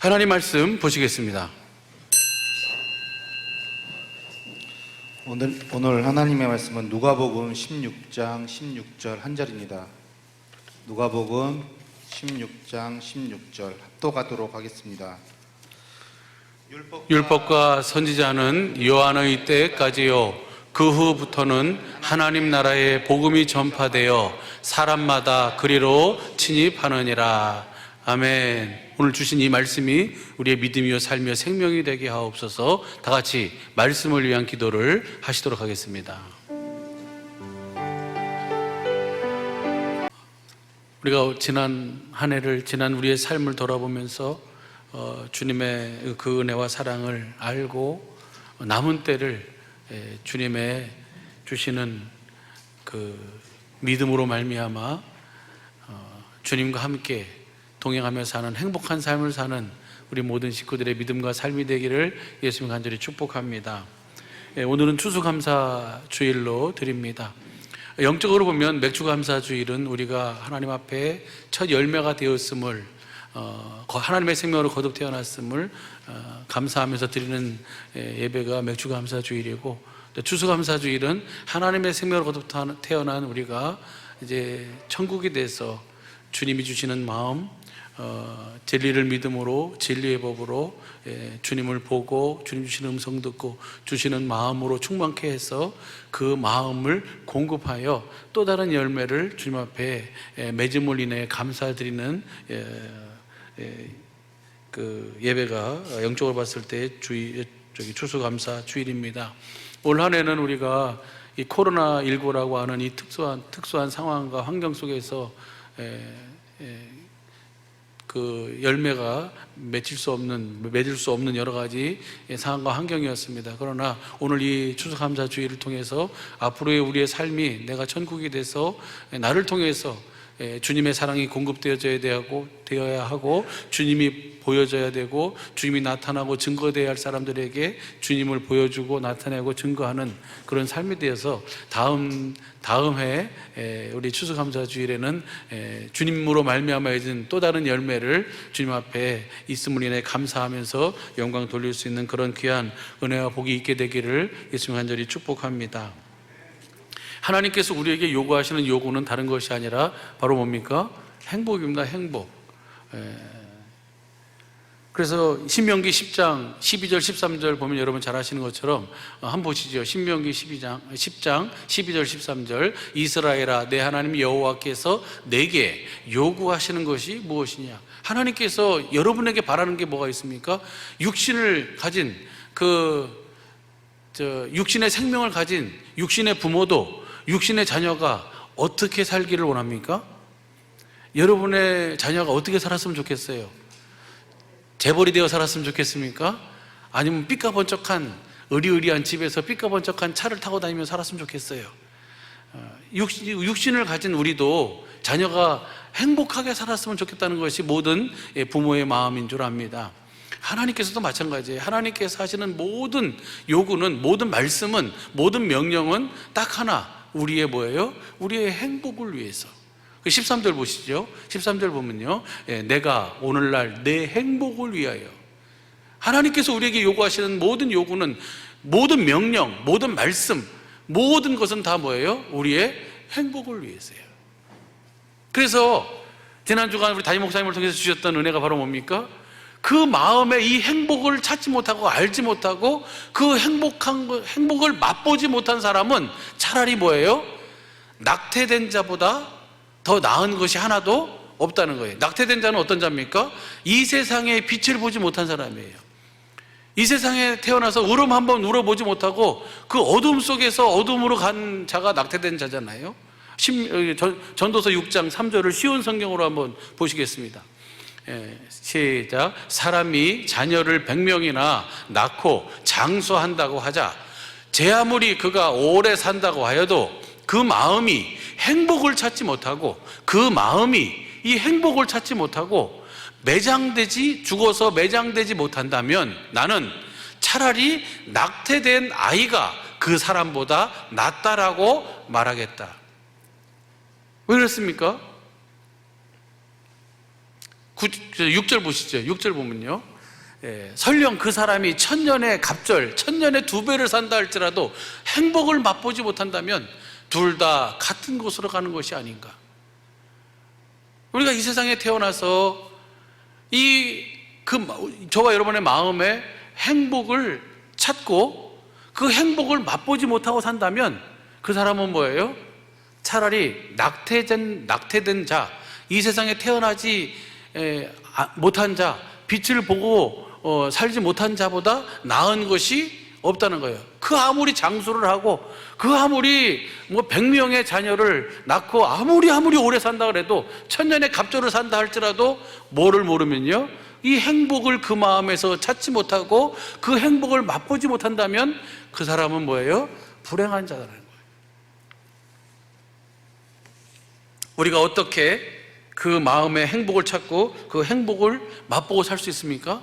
하나님 말씀 보시겠습니다. 오늘 하나님의 말씀은 누가복음 16장 16절 한 절입니다. 누가복음 16장 16절 합독하도록 하겠습니다. 율법과 선지자는 요한의 때까지요, 그 후부터는 하나님 나라의 복음이 전파되어 사람마다 그리로 침입하느니라. 아멘. 오늘 주신 이 말씀이 우리의 믿음이요 삶이요 생명이 되게 하옵소서. 다 같이 말씀을 위한 기도를 하시도록 하겠습니다. 우리가 지난 한 해를, 지난 우리의 삶을 돌아보면서 주님의 그 은혜와 사랑을 알고 남은 때를 주님의 주시는 그 믿음으로 말미암아 주님과 함께 동행하며 사는 행복한 삶을 사는 우리 모든 식구들의 믿음과 삶이 되기를 예수님 간절히 축복합니다. 오늘은 추수감사 주일로 드립니다. 영적으로 보면 맥주감사 주일은 우리가 하나님 앞에 첫 열매가 되었음을, 하나님의 생명으로 거듭 태어났음을 감사하면서 드리는 예배가 맥주감사 주일이고, 추수감사 주일은 하나님의 생명으로 거듭 태어난 우리가 이제 천국에 대해서 주님이 주시는 마음, 진리를 믿음으로, 진리의 법으로 주님을 보고 주님 주시는 음성 듣고 주시는 마음으로 충만케 해서 그 마음을 공급하여 또 다른 열매를 주님 앞에 맺음을 인해 감사드리는 그 예배가 영적으로 봤을 때 추수감사 주일입니다. 올 한 해는 우리가 이 코로나19라고 하는 이 특수한 상황과 환경 속에서 그 열매가 맺을 수 없는 여러 가지 상황과 환경이었습니다. 그러나 오늘 이 추수감사 주일을 통해서 앞으로의 우리의 삶이 내가 천국이 돼서 나를 통해서 주님의 사랑이 공급되어야 하고 주님이 보여져야 되고 주님이 나타나고 증거되어야 할 사람들에게 주님을 보여주고 나타내고 증거하는 그런 삶이 되어서 다음 해 우리 추수감사 주일에는 주님으로 말미암아 맺은 또 다른 열매를 주님 앞에 있음을 인해 감사하면서 영광 돌릴 수 있는 그런 귀한 은혜와 복이 있게 되기를 예수님 간절히 축복합니다. 하나님께서 우리에게 요구하시는 요구는 다른 것이 아니라 바로 뭡니까? 행복입니다. 행복. 그래서 신명기 10장 12절 13절 보면 여러분 잘 아시는 것처럼 한번 보시죠. 신명기 10장 12절 13절 이스라엘아, 내 하나님 여호와께서 내게 요구하시는 것이 무엇이냐? 하나님께서 여러분에게 바라는 게 뭐가 있습니까? 육신을 가진 육신의 생명을 가진 육신의 부모도 육신의 자녀가 어떻게 살기를 원합니까? 여러분의 자녀가 어떻게 살았으면 좋겠어요? 재벌이 되어 살았으면 좋겠습니까? 아니면 삐까번쩍한 의리의리한 집에서 삐까번쩍한 차를 타고 다니며 살았으면 좋겠어요? 육신을 가진 우리도 자녀가 행복하게 살았으면 좋겠다는 것이 모든 부모의 마음인 줄 압니다. 하나님께서도 마찬가지예요. 하나님께서 하시는 모든 요구는, 모든 말씀은, 모든 명령은 딱 하나, 우리의 뭐예요? 우리의 행복을 위해서. 13절 보시죠. 13절 보면요, 내가 오늘날 내 행복을 위하여. 하나님께서 우리에게 요구하시는 모든 요구는, 모든 명령, 모든 말씀, 모든 것은 다 뭐예요? 우리의 행복을 위해서예요. 그래서 지난 주간 우리 담임 목사님을 통해서 주셨던 은혜가 바로 뭡니까? 그 마음에 이 행복을 찾지 못하고 알지 못하고 그 행복을 맛보지 못한 사람은 차라리 뭐예요? 낙태된 자보다 더 나은 것이 하나도 없다는 거예요. 낙태된 자는 어떤 자입니까? 이 세상의 빛을 보지 못한 사람이에요. 이 세상에 태어나서 울음 한번 울어보지 못하고 그 어둠 속에서 어둠으로 간 자가 낙태된 자잖아요. 전도서 6장 3절을 쉬운 성경으로 한번 보시겠습니다. 시작. 사람이 자녀를 100명이나 낳고 장수한다고 하자, 제 아무리 그가 오래 산다고 하여도 그 마음이 행복을 찾지 못하고, 그 마음이 이 행복을 찾지 못하고 죽어서 매장되지 못한다면 나는 차라리 낙태된 아이가 그 사람보다 낫다라고 말하겠다. 왜 그렇습니까? 6절 보시죠. 6절 보면요, 설령 그 사람이 천년의 갑절, 천년의 2배를 산다 할지라도 행복을 맛보지 못한다면 둘 다 같은 곳으로 가는 것이 아닌가. 우리가 이 세상에 태어나서 저와 여러분의 마음에 행복을 찾고 그 행복을 맛보지 못하고 산다면 그 사람은 뭐예요? 차라리 낙태된 자, 이 세상에 태어나지 못한 자, 빛을 보고 살지 못한 자보다 나은 것이 없다는 거예요. 그 아무리 장수를 하고 그 아무리 100명의 자녀를 낳고 아무리 오래 산다 그래도 천년의 갑절을 산다 할지라도 뭐를 모르면요, 이 행복을 그 마음에서 찾지 못하고 그 행복을 맛보지 못한다면 그 사람은 뭐예요? 불행한 자라는 거예요. 우리가 어떻게 그 마음의 행복을 찾고 그 행복을 맛보고 살 수 있습니까?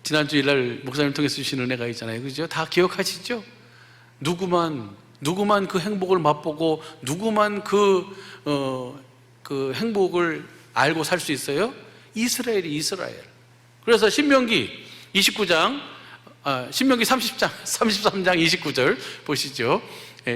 지난주 일날 목사님 통해서 주신 은혜가 있잖아요, 그죠? 다 기억하시죠? 누구만 그 행복을 맛보고 누구만 그 행복을 알고 살 수 있어요? 이스라엘. 그래서 신명기 33장 29절 보시죠.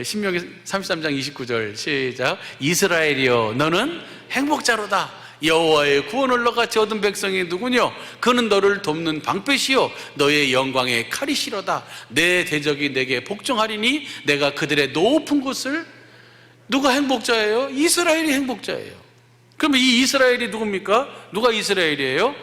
신명기 33장 29절 시작. 이스라엘이여, 너는 행복자로다. 여호와의 구원을 너같이 얻은 백성이 누구뇨? 그는 너를 돕는 방패시요 너의 영광의 칼이시로다. 내 대적이 내게 복종하리니 내가 그들의 높은 곳을. 누가 행복자예요? 이스라엘이 행복자예요. 그러면 이 이스라엘이 누굽니까? 누가 이스라엘이에요?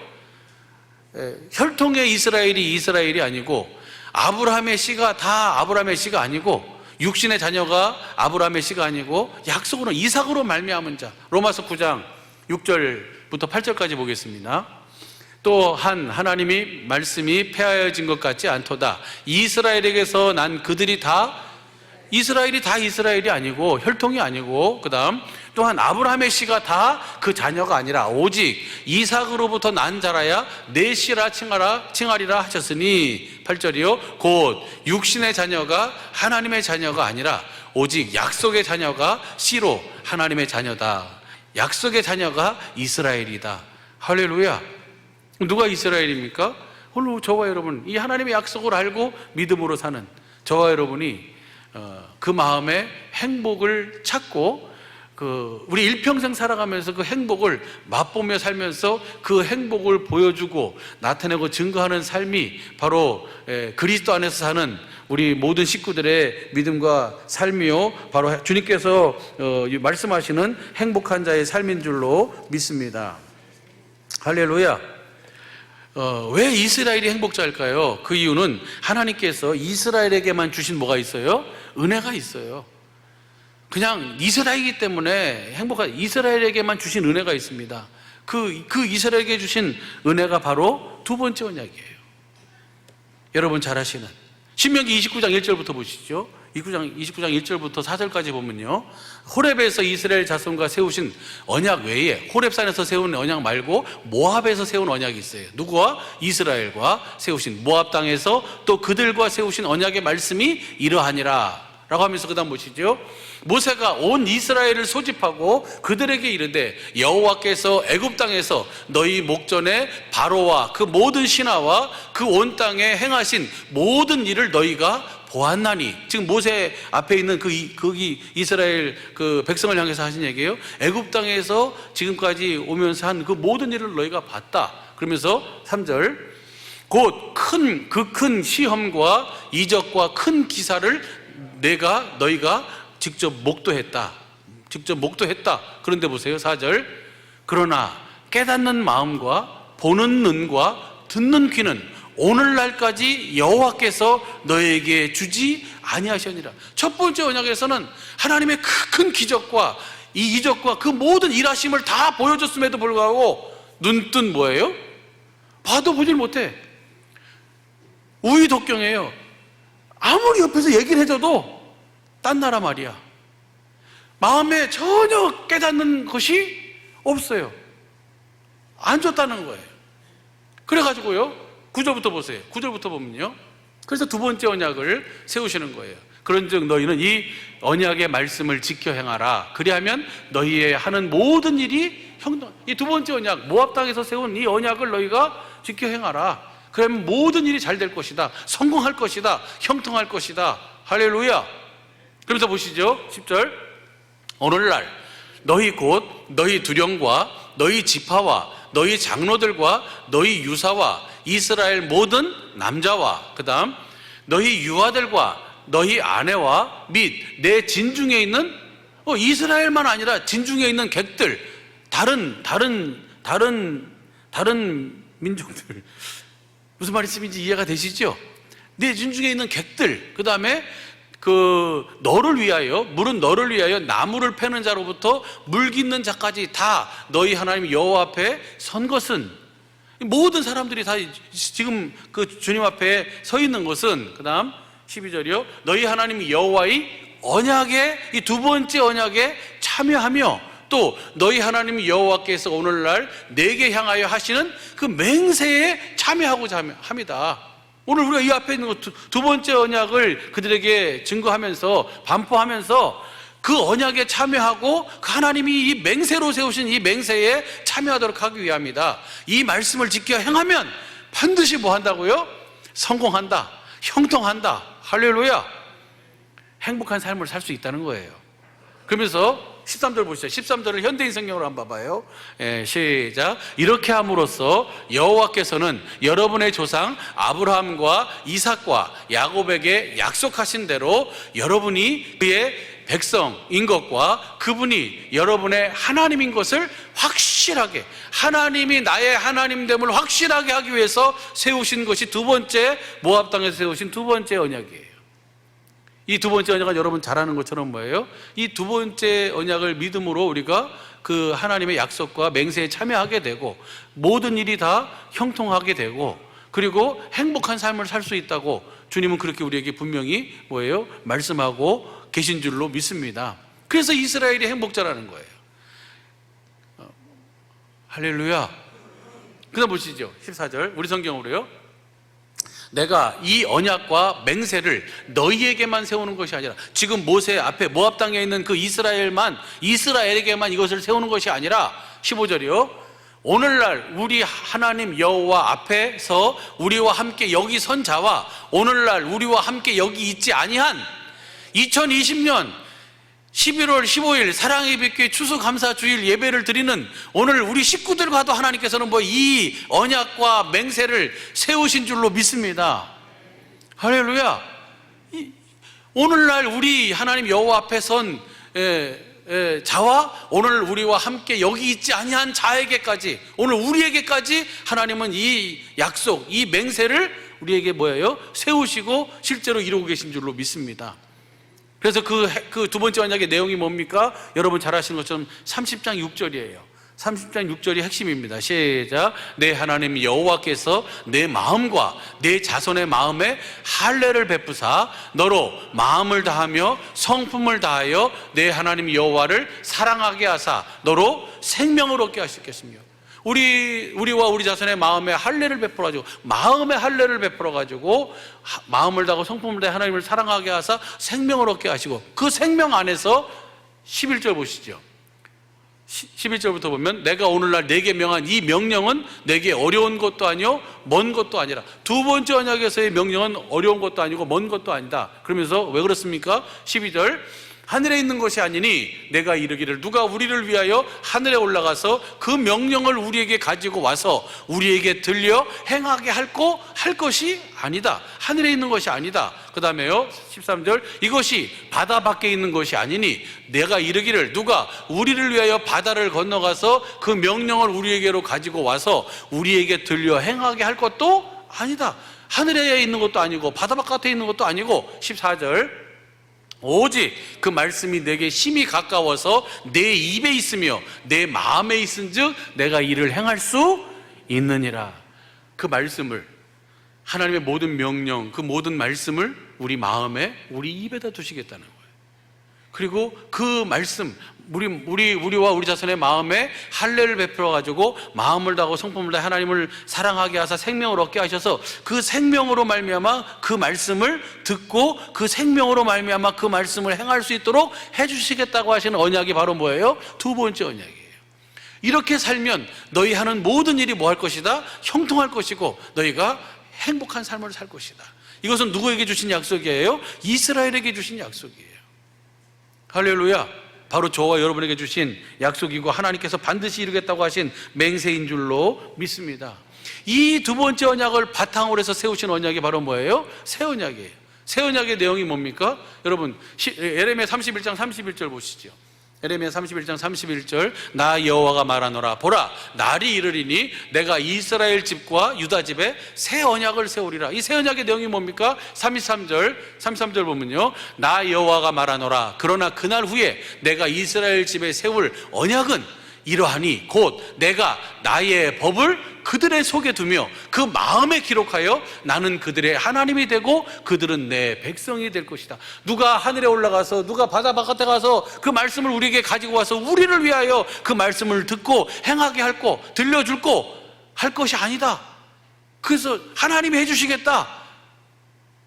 혈통의 이스라엘이 아니고, 아브라함의 씨가 다 아브라함의 씨가 아니고, 육신의 자녀가 아브라함의 씨가 아니고 약속으로 이삭으로 말미암은 자. 로마서 9장 6절부터 8절까지 보겠습니다. 또한 하나님이 말씀이 폐하여진 것 같지 않도다. 이스라엘에게서 난 그들이 다 이스라엘이 아니고, 혈통이 아니고, 그 다음 또한 아브라함의 씨가 다 그 자녀가 아니라 오직 이삭으로부터 난 자라야 내 씨라 칭하리라 하셨으니, 8절이요, 곧 육신의 자녀가 하나님의 자녀가 아니라 오직 약속의 자녀가 씨로 하나님의 자녀다. 약속의 자녀가 이스라엘이다. 할렐루야. 누가 이스라엘입니까? 오늘 저와 여러분, 이 하나님의 약속을 알고 믿음으로 사는 저와 여러분이 그 마음에 행복을 찾고 우리 일평생 살아가면서 그 행복을 맛보며 살면서 그 행복을 보여주고 나타내고 증거하는 삶이 바로 그리스도 안에서 사는 우리 모든 식구들의 믿음과 삶이요, 바로 주님께서 말씀하시는 행복한 자의 삶인 줄로 믿습니다. 할렐루야. 왜 이스라엘이 행복자일까요? 그 이유는 하나님께서 이스라엘에게만 주신 뭐가 있어요? 은혜가 있어요. 그냥 이스라엘이기 때문에 행복한, 이스라엘에게만 주신 은혜가 있습니다. 그 이스라엘에게 주신 은혜가 바로 두 번째 언약이에요. 여러분 잘 아시는 신명기 29장 1절부터 보시죠. 29장 1절부터 4절까지 보면요, 호렙에서 이스라엘 자손과 세우신 언약 외에, 호렙산에서 세운 언약 말고 모압에서 세운 언약이 있어요. 누구와? 이스라엘과 세우신, 모압 땅에서 또 그들과 세우신 언약의 말씀이 이러하니라 라고 하면서 그 다음 보시죠. 모세가 온 이스라엘을 소집하고 그들에게 이르되, 여호와께서 애굽 땅에서 너희 목전에 바로와 그 모든 신하와 그 온 땅에 행하신 모든 일을 너희가 보았나니. 지금 모세 앞에 있는 거기 이스라엘 그 백성을 향해서 하신 얘기예요. 애굽 땅에서 지금까지 오면서 한 그 모든 일을 너희가 봤다. 그러면서 3절, 곧 큰 시험과 이적과 큰 기사를 너희가 직접 목도했다. 그런데 보세요, 4절. 그러나 깨닫는 마음과 보는 눈과 듣는 귀는 오늘날까지 여호와께서 너에게 주지 아니하시니라. 첫 번째 언약에서는 하나님의 큰 기적과 이 이적과 그 모든 일하심을 다 보여줬음에도 불구하고 눈뜬 뭐예요? 봐도 보질 못해. 우의독경이에요. 아무리 옆에서 얘기를 해줘도 딴 나라 말이야. 마음에 전혀 깨닫는 것이 없어요. 안 줬다는 거예요. 그래가지고요, 9절부터 보세요. 9절부터 보면요, 그래서 두 번째 언약을 세우시는 거예요. 그런즉 너희는 이 언약의 말씀을 지켜 행하라. 그리하면 너희의 하는 모든 일이 형통. 이 두 번째 언약, 모압 땅에서 세운 이 언약을 너희가 지켜 행하라. 그러면 모든 일이 잘 될 것이다. 성공할 것이다. 형통할 것이다. 할렐루야. 그러면서 보시죠. 10절. 오늘날 너희 곧 너희 두령과 너희 지파와 너희 장로들과 너희 유사와 이스라엘 모든 남자와 그 다음 너희 유아들과 너희 아내와 및 내 진중에 있는 이스라엘만 아니라 진중에 있는 객들, 다른 민족들, 무슨 말씀인지 이해가 되시죠? 내 진중에 있는 객들, 그 다음에 너를 위하여, 물은 너를 위하여 나무를 패는 자로부터 물 깃는 자까지 다 너희 하나님 여호와 앞에 선 것은, 모든 사람들이 다 지금 그 주님 앞에 서 있는 것은, 그 다음 12절이요. 너희 하나님 여호와의 언약에, 이 두 번째 언약에 참여하며 또 너희 하나님 여호와께서 오늘날 내게 향하여 하시는 그 맹세에 참여하고자 합니다. 오늘 우리가 이 앞에 있는 두 번째 언약을 그들에게 증거하면서 반포하면서 그 언약에 참여하고 그 하나님이 이 맹세로 세우신 이 맹세에 참여하도록 하기 위함이다. 이 말씀을 지켜 행하면 반드시 뭐 한다고요? 성공한다, 형통한다. 할렐루야. 행복한 삶을 살 수 있다는 거예요. 그러면서 13절 보시죠. 13절을 현대인 성경으로 한번 봐봐요. 시작. 이렇게 함으로써 여호와께서는 여러분의 조상 아브라함과 이삭과 야곱에게 약속하신 대로 여러분이 그의 백성인 것과 그분이 여러분의 하나님인 것을 확실하게, 하나님이 나의 하나님됨을 확실하게 하기 위해서 세우신 것이 두 번째, 모압 땅에서 세우신 두 번째 언약이에요. 이 두 번째 언약은 여러분 잘 아는 것처럼 뭐예요? 이 두 번째 언약을 믿음으로 우리가 그 하나님의 약속과 맹세에 참여하게 되고 모든 일이 다 형통하게 되고 그리고 행복한 삶을 살 수 있다고 주님은 그렇게 우리에게 분명히 뭐예요? 말씀하고 계신 줄로 믿습니다. 그래서 이스라엘이 행복자라는 거예요. 할렐루야. 그 다음 보시죠. 14절 우리 성경으로요. 내가 이 언약과 맹세를 너희에게만 세우는 것이 아니라, 지금 모세 앞에 모압 땅에 있는 그 이스라엘에게만 이것을 세우는 것이 아니라 15절이요. 오늘날 우리 하나님 여호와 앞에서 우리와 함께 여기 선 자와 오늘날 우리와 함께 여기 있지 아니한 2020년 11월 15일 사랑의 빛교회 추수감사주일 예배를 드리는 오늘 우리 식구들과도 하나님께서는 이 언약과 맹세를 세우신 줄로 믿습니다. 할렐루야. 오늘날 우리 하나님 여호와 앞에 선 자와 오늘 우리와 함께 여기 있지 아니한 자에게까지, 오늘 우리에게까지 하나님은 이 약속, 이 맹세를 우리에게 세우시고 실제로 이루고 계신 줄로 믿습니다. 그래서 그 두 번째 언약의 내용이 뭡니까? 여러분 잘 아시는 것처럼 30장 6절이에요. 30장 6절이 핵심입니다. 시작. 내 하나님 여호와께서 내 마음과 내 자손의 마음에 할례를 베푸사 너로 마음을 다하며 성품을 다하여 내 하나님 여호와를 사랑하게 하사 너로 생명을 얻게 하시겠으며, 우리와 우리 자손의 마음에 할례를 베풀어가지고, 마음의 할례를 베풀어가지고 마음을 다하고 성품을 다해 하나님을 사랑하게 하사 생명을 얻게 하시고, 그 생명 안에서 11절 보시죠. 11절부터 보면 내가 오늘날 내게 명한 이 명령은 내게 어려운 것도 아니요 먼 것도 아니라, 두 번째 언약에서의 명령은 어려운 것도 아니고 먼 것도 아니다. 그러면서 왜 그렇습니까? 12절 하늘에 있는 것이 아니니 내가 이르기를 누가 우리를 위하여 하늘에 올라가서 그 명령을 우리에게 가지고 와서 우리에게 들려 행하게 할 것이 아니다. 하늘에 있는 것이 아니다. 그 다음에요 13절 이것이 바다 밖에 있는 것이 아니니 내가 이르기를 누가 우리를 위하여 바다를 건너가서 그 명령을 우리에게로 가지고 와서 우리에게 들려 행하게 할 것도 아니다. 하늘에 있는 것도 아니고 바다 바깥에 있는 것도 아니고 14절 오직 그 말씀이 내게 심히 가까워서 내 입에 있으며 내 마음에 있은즉 내가 이를 행할 수 있느니라. 그 말씀을, 하나님의 모든 명령, 그 모든 말씀을 우리 마음에, 우리 입에다 두시겠다는 거예요. 그리고 그 말씀, 우리와 우리 자손의 마음에 할례를 베풀어 가지고 마음을 다하고 성품을 다해 하나님을 사랑하게 하사 생명을 얻게 하셔서 그 생명으로 말미암아 그 말씀을 듣고 그 생명으로 말미암아 그 말씀을 행할 수 있도록 해주시겠다고 하시는 언약이 바로 뭐예요? 두 번째 언약이에요. 이렇게 살면 너희 하는 모든 일이 뭐 할 것이다? 형통할 것이고 너희가 행복한 삶을 살 것이다. 이것은 누구에게 주신 약속이에요? 이스라엘에게 주신 약속이에요. 할렐루야. 바로 저와 여러분에게 주신 약속이고 하나님께서 반드시 이루겠다고 하신 맹세인 줄로 믿습니다. 이 두 번째 언약을 바탕으로 해서 세우신 언약이 바로 뭐예요? 새 언약이에요. 새 언약의 내용이 뭡니까? 여러분 예레미야 31장 31절 보시죠. 예레미야 31장 31절 나 여호와가 말하노라 보라 날이 이르리니 내가 이스라엘 집과 유다 집에 새 언약을 세우리라. 이 새 언약의 내용이 뭡니까? 33절 보면요 나 여호와가 말하노라 그러나 그날 후에 내가 이스라엘 집에 세울 언약은 이러하니 곧 내가 나의 법을 그들의 속에 두며 그 마음에 기록하여 나는 그들의 하나님이 되고 그들은 내 백성이 될 것이다. 누가 하늘에 올라가서 누가 바다 바깥에 가서 그 말씀을 우리에게 가지고 와서 우리를 위하여 그 말씀을 듣고 행하게 할 거 들려줄 거 할 것이 아니다. 그래서 하나님이 해주시겠다.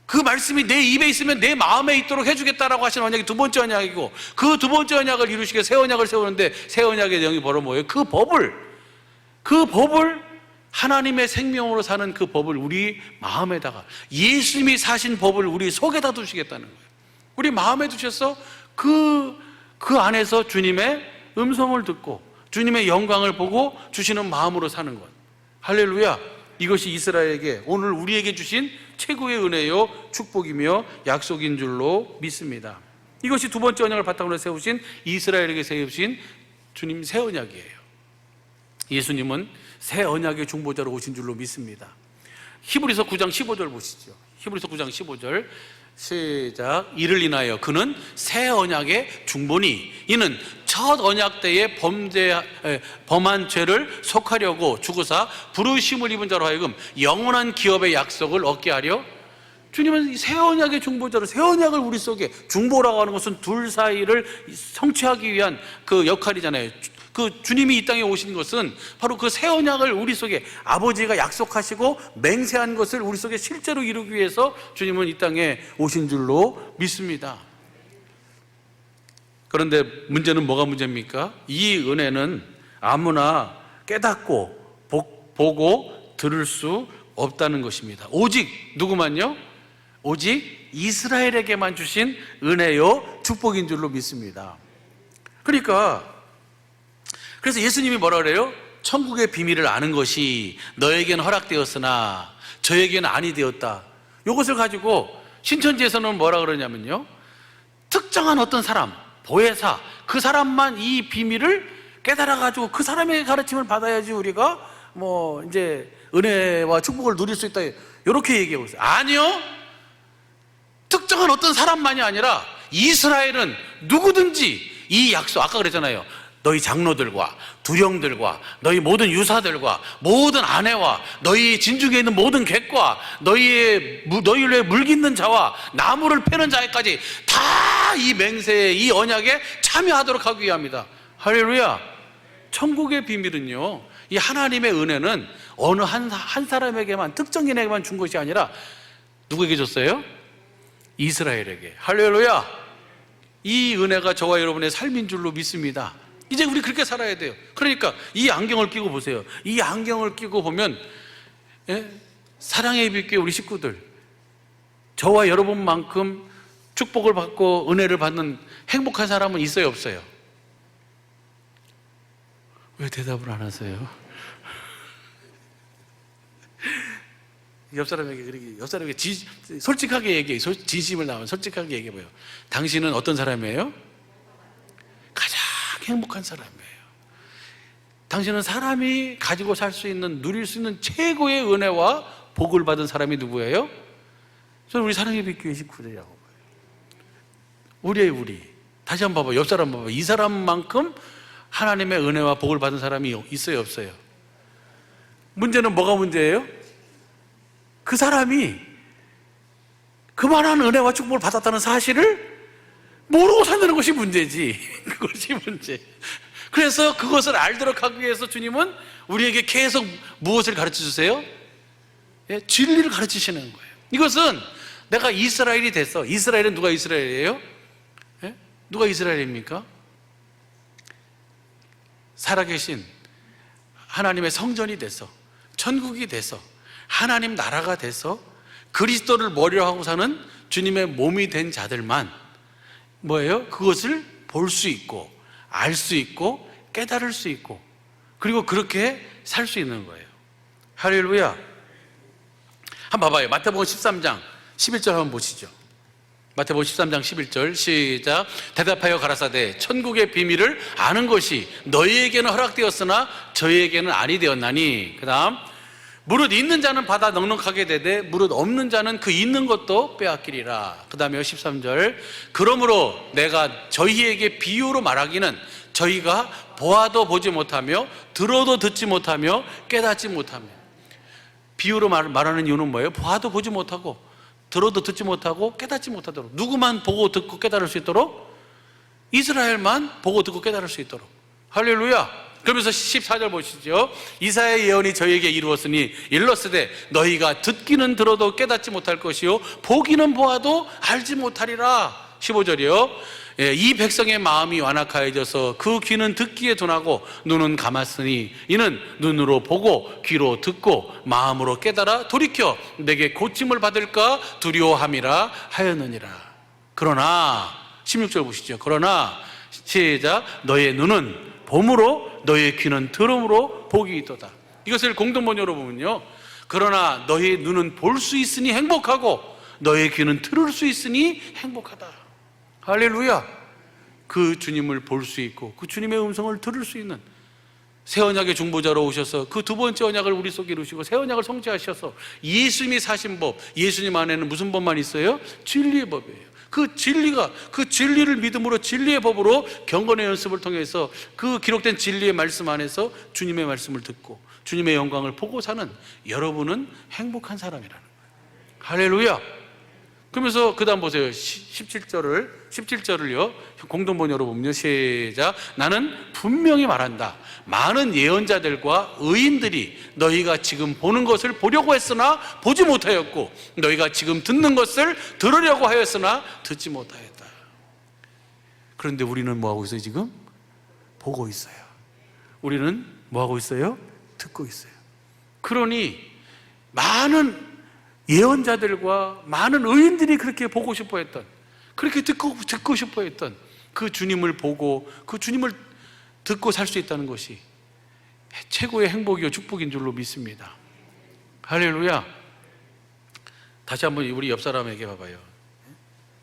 그 말씀이 내 입에 있으면 내 마음에 있도록 해주겠다라고 하신 언약이 두 번째 언약이고 그 두 번째 언약을 이루시게 새 언약을 세우는데 새 언약의 내용이 바로 뭐예요? 그 법을 하나님의 생명으로 사는 그 법을 우리 마음에다가 예수님이 사신 법을 우리 속에다 두시겠다는 거예요. 우리 마음에 두셔서 그 안에서 주님의 음성을 듣고 주님의 영광을 보고 주시는 마음으로 사는 것. 할렐루야. 이것이 이스라엘에게 오늘 우리에게 주신 최고의 은혜요 축복이며 약속인 줄로 믿습니다. 이것이 두 번째 언약을 바탕으로 세우신 이스라엘에게 세우신 주님 새 언약이에요. 예수님은 새 언약의 중보자로 오신 줄로 믿습니다. 히브리서 9장 15절 보시죠. 히브리서 9장 15절 시작. 이를 인하여 그는 새 언약의 중보니 이는 첫 언약 때에 범한 죄를 속하려고 죽으사 부르심을 입은 자로 하여금 영원한 기업의 약속을 얻게 하려. 주님은 새 언약의 중보자로 새 언약을 우리 속에, 중보라고 하는 것은 둘 사이를 성취하기 위한 그 역할이잖아요. 그 주님이 이 땅에 오신 것은 바로 그 새 언약을 우리 속에 아버지가 약속하시고 맹세한 것을 우리 속에 실제로 이루기 위해서 주님은 이 땅에 오신 줄로 믿습니다. 그런데 문제는 뭐가 문제입니까? 이 은혜는 아무나 깨닫고 보고 들을 수 없다는 것입니다. 오직 누구만요? 오직 이스라엘에게만 주신 은혜요 축복인 줄로 믿습니다. 그래서 예수님이 뭐라 그래요? 천국의 비밀을 아는 것이 너에게는 허락되었으나 저에게는 아니 되었다. 이것을 가지고 신천지에서는 뭐라 그러냐면요, 특정한 어떤 사람, 보혜사, 그 사람만 이 비밀을 깨달아가지고 그 사람의 가르침을 받아야지 우리가 뭐 이제 은혜와 축복을 누릴 수 있다, 이렇게 얘기하고 있어요. 아니요, 특정한 어떤 사람만이 아니라 이스라엘은 누구든지 이 약속, 아까 그랬잖아요, 너희 장로들과 두령들과 너희 모든 유사들과 모든 아내와 너희 진중에 있는 모든 객과 너희를 위해 물 깃는 자와 나무를 패는 자에까지 다 이 맹세에, 이 언약에 참여하도록 하기 위함이다. 할렐루야. 천국의 비밀은요, 이 하나님의 은혜는 어느 한 사람에게만, 특정인에게만 준 것이 아니라 누구에게 줬어요? 이스라엘에게. 할렐루야. 이 은혜가 저와 여러분의 삶인 줄로 믿습니다. 이제 우리 그렇게 살아야 돼요. 그러니까 이 안경을 끼고 보세요. 이 안경을 끼고 보면, 사랑의 빛교회 우리 식구들, 저와 여러분만큼 축복을 받고 은혜를 받는 행복한 사람은 있어요, 없어요? 왜 대답을 안 하세요? 옆 사람에게 솔직하게 얘기해. 진심을 나오면 솔직하게 얘기해봐요. 당신은 어떤 사람이에요? 가장 행복한 사람이에요. 당신은 사람이 가지고 살 수 있는, 누릴 수 있는 최고의 은혜와 복을 받은 사람이 누구예요? 저는 우리 사랑의 빛교회 식구들이라고 봐요. 우리 다시 한번 봐봐요. 옆 사람 봐봐요. 이 사람만큼 하나님의 은혜와 복을 받은 사람이 있어요, 없어요? 문제는 뭐가 문제예요? 그 사람이 그만한 은혜와 축복을 받았다는 사실을 모르고 산다는 것이 문제지. 그것이 문제. 그래서 그것을 알도록 하기 위해서 주님은 우리에게 계속 무엇을 가르쳐 주세요? 진리를 가르치시는 거예요. 이것은 내가 이스라엘이 됐어. 이스라엘은 누가 이스라엘이에요? 누가 이스라엘입니까? 살아계신 하나님의 성전이 돼서, 천국이 돼서, 하나님 나라가 돼서 그리스도를 머리로 하고 사는 주님의 몸이 된 자들만 뭐예요? 그것을 볼 수 있고 알 수 있고 깨달을 수 있고 그리고 그렇게 살 수 있는 거예요. 할렐루야. 한번 봐봐요. 마태복음 13장 11절 한번 보시죠. 마태복음 13장 11절 시작. 대답하여 가라사대 천국의 비밀을 아는 것이 너희에게는 허락되었으나 저희에게는 아니 되었나니. 그 다음 무릇 있는 자는 받아 넉넉하게 되되 무릇 없는 자는 그 있는 것도 빼앗기리라. 그 다음에 13절 그러므로 내가 저희에게 비유로 말하기는 저희가 보아도 보지 못하며 들어도 듣지 못하며 깨닫지 못하며. 비유로 말하는 이유는 뭐예요? 보아도 보지 못하고 들어도 듣지 못하고 깨닫지 못하도록. 누구만 보고 듣고 깨달을 수 있도록? 이스라엘만 보고 듣고 깨달을 수 있도록. 할렐루야. 그러면서 14절 보시죠. 이사야의 예언이 저희에게 이루었으니 일렀으되 너희가 듣기는 들어도 깨닫지 못할 것이요 보기는 보아도 알지 못하리라. 15절이요. 이 백성의 마음이 완악하여져서 그 귀는 듣기에 둔하고 눈은 감았으니 이는 눈으로 보고 귀로 듣고 마음으로 깨달아 돌이켜 내게 고침을 받을까 두려워함이라 하였느니라. 그러나 16절 보시죠. 그러나 시작. 너의 눈은 봄으로 너의 귀는 들음으로 복이 있도다. 이것을 공동번역으로 보면요. 그러나 너의 눈은 볼 수 있으니 행복하고 너의 귀는 들을 수 있으니 행복하다. 할렐루야. 그 주님을 볼 수 있고 그 주님의 음성을 들을 수 있는 새 언약의 중보자로 오셔서 그 두 번째 언약을 우리 속에 이루시고 새 언약을 성취하셔서 예수님이 사신 법, 예수님 안에는 무슨 법만 있어요? 진리의 법이에요. 그 진리가, 그 진리를 믿음으로 진리의 법으로 경건의 연습을 통해서 그 기록된 진리의 말씀 안에서 주님의 말씀을 듣고 주님의 영광을 보고 사는 여러분은 행복한 사람이라는 거예요. 할렐루야. 그러면서 그 다음 보세요. 17절을요 공동번역으로 보면요 시작. 나는 분명히 말한다. 많은 예언자들과 의인들이 너희가 지금 보는 것을 보려고 했으나 보지 못하였고 너희가 지금 듣는 것을 들으려고 하였으나 듣지 못하였다. 그런데 우리는 뭐하고 있어요? 지금 보고 있어요. 우리는 뭐하고 있어요? 듣고 있어요. 그러니 많은 예언자들과 많은 의인들이 그렇게 보고 싶어 했던, 그렇게 듣고 싶어 했던 그 주님을 보고 그 주님을 듣고 살 수 있다는 것이 최고의 행복이요 축복인 줄로 믿습니다. 할렐루야. 다시 한번 우리 옆 사람에게 봐봐요.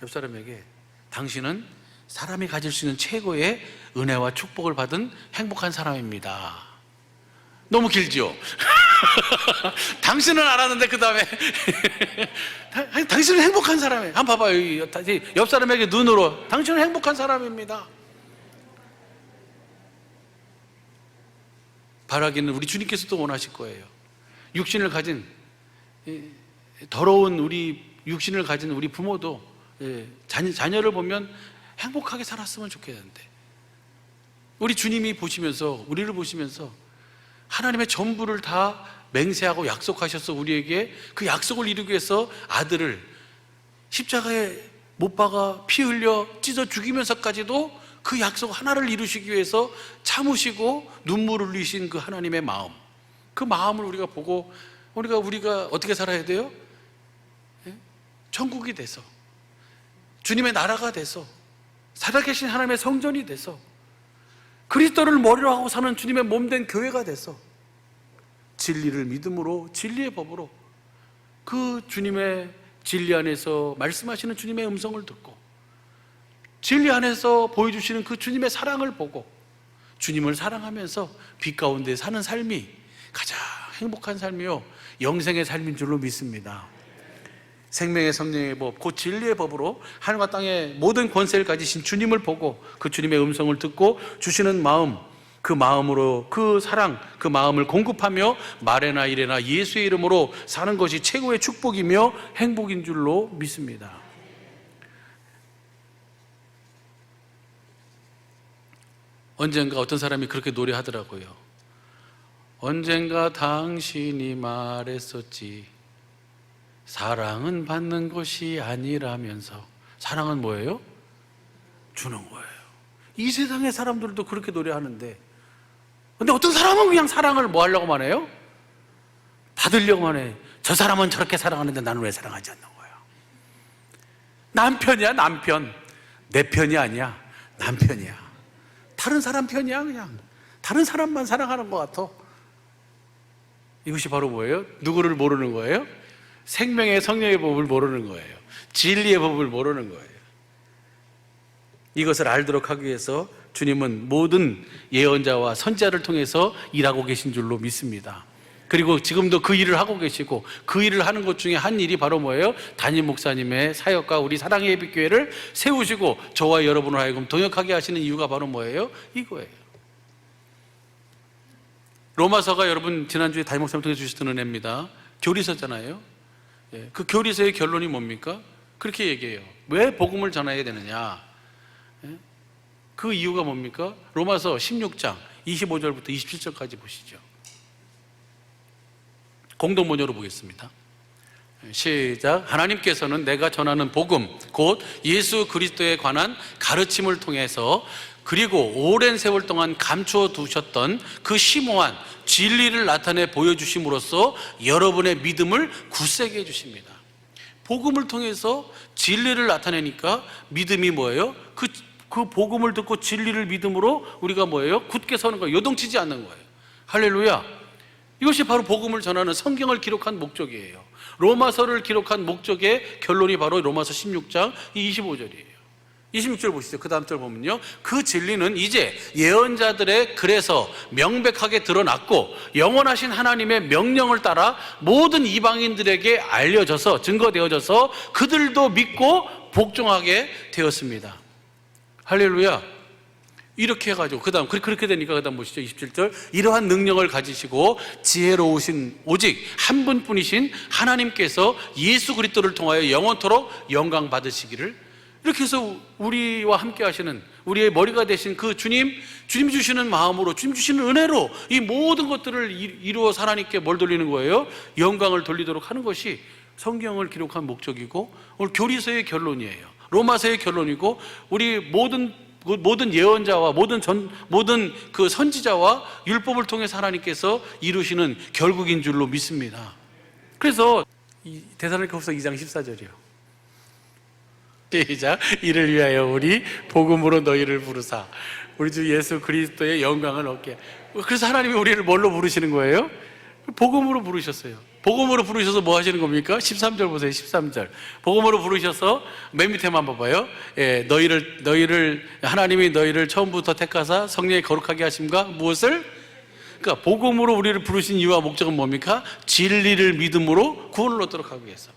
옆 사람에게 당신은 사람이 가질 수 있는 최고의 은혜와 축복을 받은 행복한 사람입니다. 너무 길죠? 당신은 알았는데 그 다음에 당신은 행복한 사람이에요. 한번 봐봐요. 옆 사람에게 눈으로 당신은 행복한 사람입니다. 바라기는 우리 주님께서도 원하실 거예요. 육신을 가진 더러운 우리 육신을 가진 우리 부모도 자녀를 보면 행복하게 살았으면 좋겠는데 우리 주님이 보시면서 우리를 보시면서 하나님의 전부를 다 맹세하고 약속하셔서 우리에게 그 약속을 이루기 위해서 아들을 십자가에 못 박아 피 흘려 찢어 죽이면서까지도 그 약속 하나를 이루시기 위해서 참으시고 눈물을 흘리신 그 하나님의 마음, 그 마음을 우리가 보고 우리가 어떻게 살아야 돼요? 천국이 돼서 주님의 나라가 돼서 살아계신 하나님의 성전이 돼서 그리스도를 머리로 하고 사는 주님의 몸된 교회가 돼서 진리를 믿음으로 진리의 법으로 그 주님의 진리 안에서 말씀하시는 주님의 음성을 듣고 진리 안에서 보여주시는 그 주님의 사랑을 보고 주님을 사랑하면서 빛 가운데 사는 삶이 가장 행복한 삶이요 영생의 삶인 줄로 믿습니다. 생명의 성령의 법, 그 진리의 법으로 하늘과 땅의 모든 권세를 가지신 주님을 보고 그 주님의 음성을 듣고 주시는 마음, 그 마음으로 그 사랑, 그 마음을 공급하며 말에나 일에나 예수의 이름으로 사는 것이 최고의 축복이며 행복인 줄로 믿습니다. 언젠가 어떤 사람이 그렇게 노래하더라고요. 언젠가 당신이 말했었지 사랑은 받는 것이 아니라면서. 사랑은 뭐예요? 주는 거예요. 이 세상의 사람들도 그렇게 노래하는데 근데 어떤 사람은 그냥 사랑을 뭐 하려고만 해요? 받으려고만 해. 저 사람은 저렇게 사랑하는데 나는 왜 사랑하지 않는 거야? 남편이야, 남편. 내 편이 아니야. 남편이야. 다른 사람 편이야. 그냥 다른 사람만 사랑하는 것 같아. 이것이 바로 뭐예요? 누구를 모르는 거예요? 생명의 성령의 법을 모르는 거예요. 진리의 법을 모르는 거예요. 이것을 알도록 하기 위해서 주님은 모든 예언자와 선지자를 통해서 일하고 계신 줄로 믿습니다. 그리고 지금도 그 일을 하고 계시고, 그 일을 하는 것 중에 한 일이 바로 뭐예요? 담임 목사님의 사역과 우리 사랑의 예비교회를 세우시고 저와 여러분을 하여금 동역하게 하시는 이유가 바로 뭐예요? 이거예요. 로마서가 여러분 지난주에 담임 목사님 통해 주셨던 은혜입니다. 교리서잖아요. 그 교리서의 결론이 뭡니까? 그렇게 얘기해요. 왜 복음을 전해야 되느냐? 그 이유가 뭡니까? 로마서 16장 25절부터 27절까지 보시죠. 공동번역으로 보겠습니다. 시작. 하나님께서는 내가 전하는 복음 곧 예수 그리스도에 관한 가르침을 통해서 그리고 오랜 세월 동안 감추어 두셨던 그 심오한 진리를 나타내 보여주심으로써 여러분의 믿음을 굳세게 해주십니다. 복음을 통해서 진리를 나타내니까 믿음이 뭐예요? 그 복음을 듣고 진리를 믿음으로 우리가 뭐예요? 굳게 서는 거예요. 요동치지 않는 거예요. 할렐루야. 이것이 바로 복음을 전하는 성경을 기록한 목적이에요. 로마서를 기록한 목적의 결론이 바로 로마서 16장 25절이에요. 26절 보시죠. 그 다음 절 보면요, 그 진리는 이제 예언자들의 글에서 명백하게 드러났고 영원하신 하나님의 명령을 따라 모든 이방인들에게 알려져서 증거되어져서 그들도 믿고 복종하게 되었습니다. 할렐루야. 이렇게 해가지고 그렇게 되니까 그 다음 보시죠. 27절. 이러한 능력을 가지시고 지혜로우신 오직 한 분뿐이신 하나님께서 예수 그리스도를 통하여 영원토록 영광 받으시기를, 이렇게 해서 우리와 함께 하시는 우리의 머리가 되신 그 주님 주시는 마음으로, 주님 주시는 은혜로 이 모든 것들을 이루어 하나님께 뭘 돌리는 거예요? 영광을 돌리도록 하는 것이 성경을 기록한 목적이고 오늘 교리서의 결론이에요. 로마서의 결론이고 우리 모든 예언자와 모든 그 선지자와 율법을 통해서 하나님께서 이루시는 결국인 줄로 믿습니다. 그래서 데살로니가후서 2장 14절이요. 시작. 이를 위하여 우리 복음으로 너희를 부르사 우리 주 예수 그리스도의 영광을 얻게. 그래서 하나님이 우리를 뭘로 부르시는 거예요? 복음으로 부르셨어요. 복음으로 부르셔서 뭐 하시는 겁니까? 13절 보세요. 13절. 복음으로 부르셔서 맨 밑에만 봐봐요. 너희를 하나님이 너희를 처음부터 택하사 성령에 거룩하게 하심과 무엇을? 그러니까 복음으로 우리를 부르신 이유와 목적은 뭡니까? 진리를 믿음으로 구원을 얻도록 하기 위해서.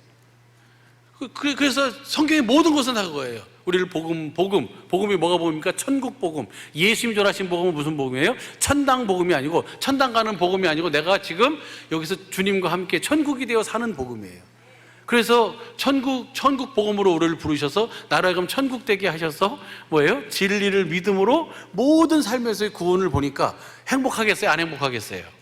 그래서 성경의 모든 것은 다 그거예요. 우리를 복음이 뭐가 복음입니까? 천국 복음. 예수님 전하신 복음은 무슨 복음이에요? 천당 복음이 아니고, 천당 가는 복음이 아니고 내가 지금 여기서 주님과 함께 천국이 되어 사는 복음이에요. 그래서 천국 복음으로 우리를 부르셔서 나를 하여금 천국 되게 하셔서 뭐예요? 진리를 믿음으로 모든 삶에서의 구원을 보니까 행복하겠어요? 안 행복하겠어요?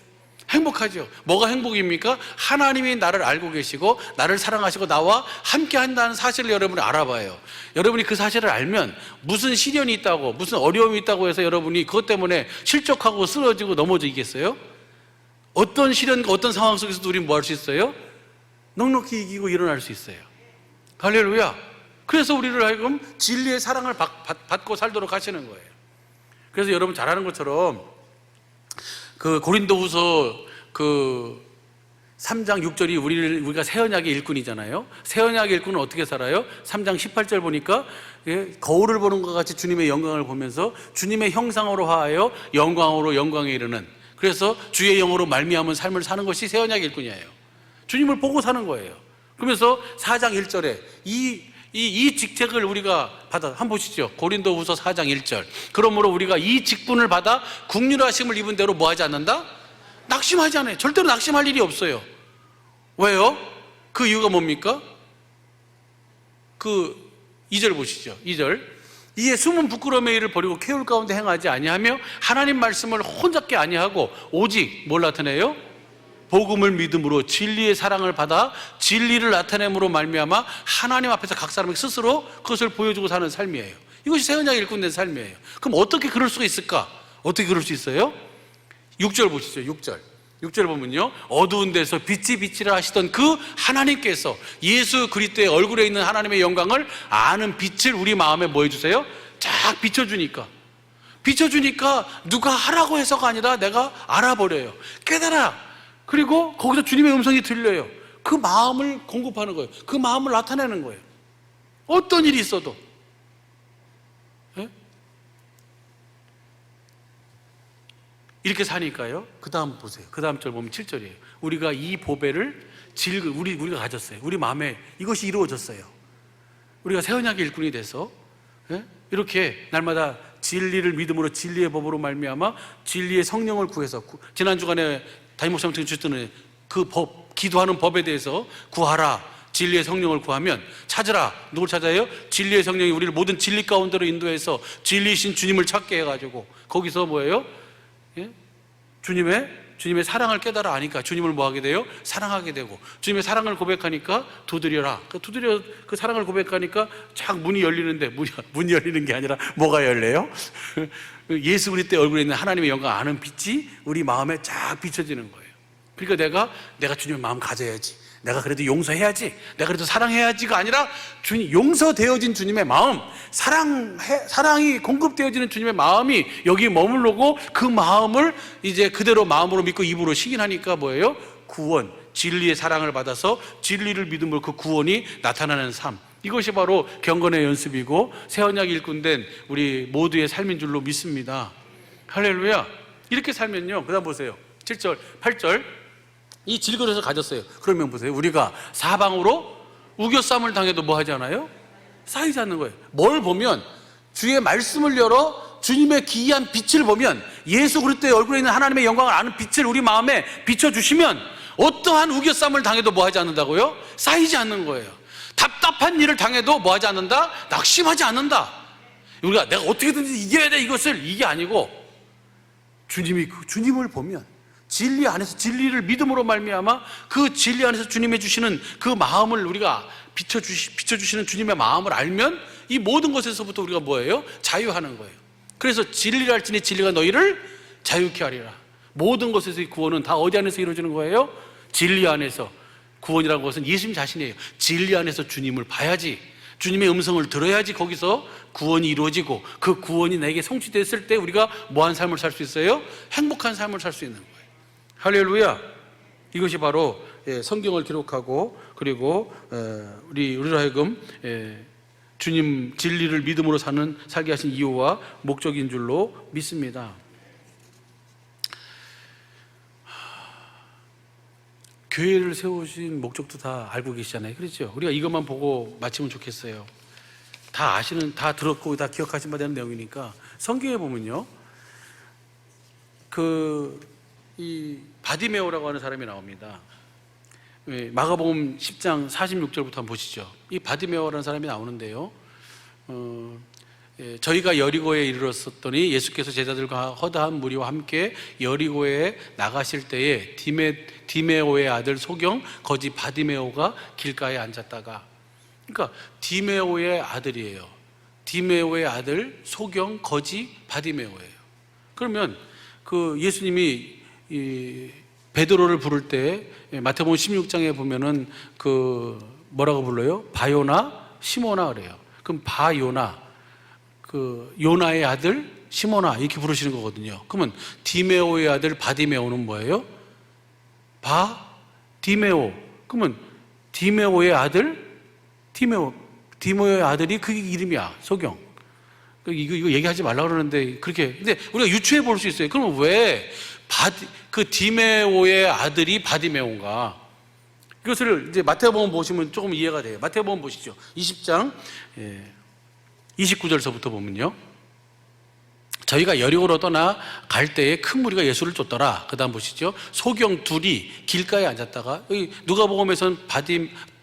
행복하죠. 뭐가 행복입니까? 하나님이 나를 알고 계시고 나를 사랑하시고 나와 함께 한다는 사실을 여러분이 알아봐요. 여러분이 그 사실을 알면 무슨 시련이 있다고, 무슨 어려움이 있다고 해서 여러분이 그것 때문에 실족하고 쓰러지고 넘어지겠어요? 어떤 시련과 어떤 상황 속에서도 우리는 뭐 할 수 있어요? 넉넉히 이기고 일어날 수 있어요. 할렐루야. 그래서 우리를 하여금 진리의 사랑을 받고 살도록 하시는 거예요. 그래서 여러분 잘 아는 것처럼 그 고린도후서 그 3장 6절이 우리가 새 언약의 일꾼이잖아요. 새 언약의 일꾼은 어떻게 살아요? 3장 18절 보니까 거울을 보는 것 같이 주님의 영광을 보면서 주님의 형상으로 하여 영광으로 영광에 이르는, 그래서 주의 영으로 말미암은 삶을 사는 것이 새 언약의 일꾼이에요. 주님을 보고 사는 거예요. 그러면서 4장 1절에 이 직책을 우리가 받아, 한번 보시죠. 고린도후서 4장 1절. 그러므로 우리가 이 직분을 받아 국률하심을 입은 대로 뭐 하지 않는다? 낙심하지 않아요. 절대로 낙심할 일이 없어요. 왜요? 그 이유가 뭡니까? 그 2절 보시죠. 2절. 이에 숨은 부끄러움의 일을 버리고 캐울 가운데 행하지 아니하며 하나님 말씀을 혼잡게 아니하고 오직 뭘 나타내요? 복음을 믿음으로 진리의 사랑을 받아 진리를 나타냄으로 말미암아 하나님 앞에서 각 사람에게 스스로 그것을 보여주고 사는 삶이에요. 이것이 새 언약의 일꾼된 삶이에요. 그럼 어떻게 그럴 수가 있을까? 어떻게 그럴 수 있어요? 6절 보시죠. 6절 보면요, 어두운 데서 빛이 빛이라 하시던 그 하나님께서 예수 그리스도의 얼굴에 있는 하나님의 영광을 아는 빛을 우리 마음에 뭐 해주세요? 쫙 비춰주니까 누가 하라고 해서가 아니라 내가 알아버려요. 깨달아. 그리고 거기서 주님의 음성이 들려요. 그 마음을 공급하는 거예요. 그 마음을 나타내는 거예요. 어떤 일이 있어도. 예? 이렇게 사니까요. 그 다음 보세요. 그 다음 절 보면 7절이에요. 우리가 이 보배를 우리가 가졌어요. 우리 마음에 이것이 이루어졌어요. 우리가 새 언약의 일꾼이 돼서, 예? 이렇게 날마다 진리를 믿음으로 진리의 법으로 말미암아 진리의 성령을 구해서, 지난 주간에 담임 목사님 주셨던 그 법, 기도하는 법에 대해서 구하라, 진리의 성령을 구하면, 찾으라, 누굴 찾아요? 진리의 성령이 우리를 모든 진리 가운데로 인도해서 진리이신 주님을 찾게 해가지고 거기서 뭐예요? 예? 주님의 사랑을 깨달아 아니까 주님을 뭐 하게 돼요? 사랑하게 되고, 주님의 사랑을 고백하니까 두드려라. 그 사랑을 고백하니까 쫙 문이 열리는데, 문이 열리는 게 아니라 뭐가 열려요? 예수 그리스도의 얼굴에 있는 하나님의 영광 아는 빛이 우리 마음에 쫙 비춰지는 거예요. 그러니까 내가 주님의 마음 가져야지, 내가 그래도 용서해야지, 내가 그래도 사랑해야지가 아니라 용서되어진 주님의 마음, 사랑이 공급되어지는 주님의 마음이 여기 머물르고, 그 마음을 이제 그대로 마음으로 믿고 입으로 시인하니까 뭐예요? 구원, 진리의 사랑을 받아서 진리를 믿음으로 그 구원이 나타나는 삶. 이것이 바로 경건의 연습이고 새 언약 일꾼된 우리 모두의 삶인 줄로 믿습니다. 할렐루야. 이렇게 살면요, 그 다음 보세요. 7절, 8절. 이 질그릇을 가졌어요. 그러면 보세요. 우리가 사방으로 우겨쌈을 당해도 뭐 하지 않아요? 쌓이지 않는 거예요. 뭘 보면? 주의 말씀을 열어 주님의 기이한 빛을 보면, 예수 그리스도의 얼굴에 있는 하나님의 영광을 아는 빛을 우리 마음에 비춰주시면 어떠한 우겨쌈을 당해도 뭐 하지 않는다고요? 쌓이지 않는 거예요. 답답한 일을 당해도 뭐 하지 않는다? 낙심하지 않는다. 우리가 내가 어떻게든지 이겨야 돼, 이게 아니고, 주님을 보면 진리 안에서, 진리를 믿음으로 말미암아 그 진리 안에서 주님이 주시는 그 마음을 우리가 비춰주시는 주님의 마음을 알면 이 모든 것에서부터 우리가 뭐예요? 자유하는 거예요. 그래서 진리를 알지니 진리가 너희를 자유케 하리라. 모든 것에서의 구원은 다 어디 안에서 이루어지는 거예요? 진리 안에서. 구원이라는 것은 예수님 자신이에요. 진리 안에서 주님을 봐야지, 주님의 음성을 들어야지 거기서 구원이 이루어지고, 그 구원이 내게 성취됐을 때 우리가 뭐한 삶을 살 수 있어요? 행복한 삶을 살 수 있는 거예요. 할렐루야. 이것이 바로 성경을 기록하고, 그리고 우리로 하여금 주님 진리를 믿음으로 살게 하신 이유와 목적인 줄로 믿습니다. 교회를 세우신 목적도 다 알고 계시잖아요. 그렇죠? 우리가 이것만 보고 마치면 좋겠어요. 다 들었고 다 기억하신 바 되는 내용이니까, 성경에 보면요, 이 바디메오라고 하는 사람이 나옵니다. 마가복음 10장 46절부터 한번 보시죠. 이 바디메오라는 사람이 나오는데요, 저희가 여리고에 이르렀었더니 예수께서 제자들과 허다한 무리와 함께 여리고에 나가실 때에 디메오의 아들 소경 거지 바디메오가 길가에 앉았다가, 그러니까 디메오의 아들이에요. 디메오의 아들 소경 거지 바디메오예요. 그러면 그 예수님이 이 베드로를 부를 때 마태복음 16장에 보면은 그 뭐라고 불러요? 바요나 시모나 그래요. 그럼 바요나, 그 요나의 아들 시모나 이렇게 부르시는 거거든요. 그러면 디메오의 아들 바디메오는 뭐예요? 바디메오. 그러면 디메오의 아들 디메오의 아들이 그 이름이야, 소경. 이거 얘기하지 말라 그러는데, 그렇게. 근데 우리가 유추해 볼 수 있어요. 그러면 왜 그 디메오의 아들이 바디메오인가? 이것을 이제 마태복음 보시면 조금 이해가 돼요. 마태복음 보시죠. 20장 29절서부터 보면요, 저희가 여리고로 떠나 갈 때에 큰 무리가 예수를 쫓더라. 그 다음 보시죠. 소경 둘이 길가에 앉았다가, 여기 누가복음에서는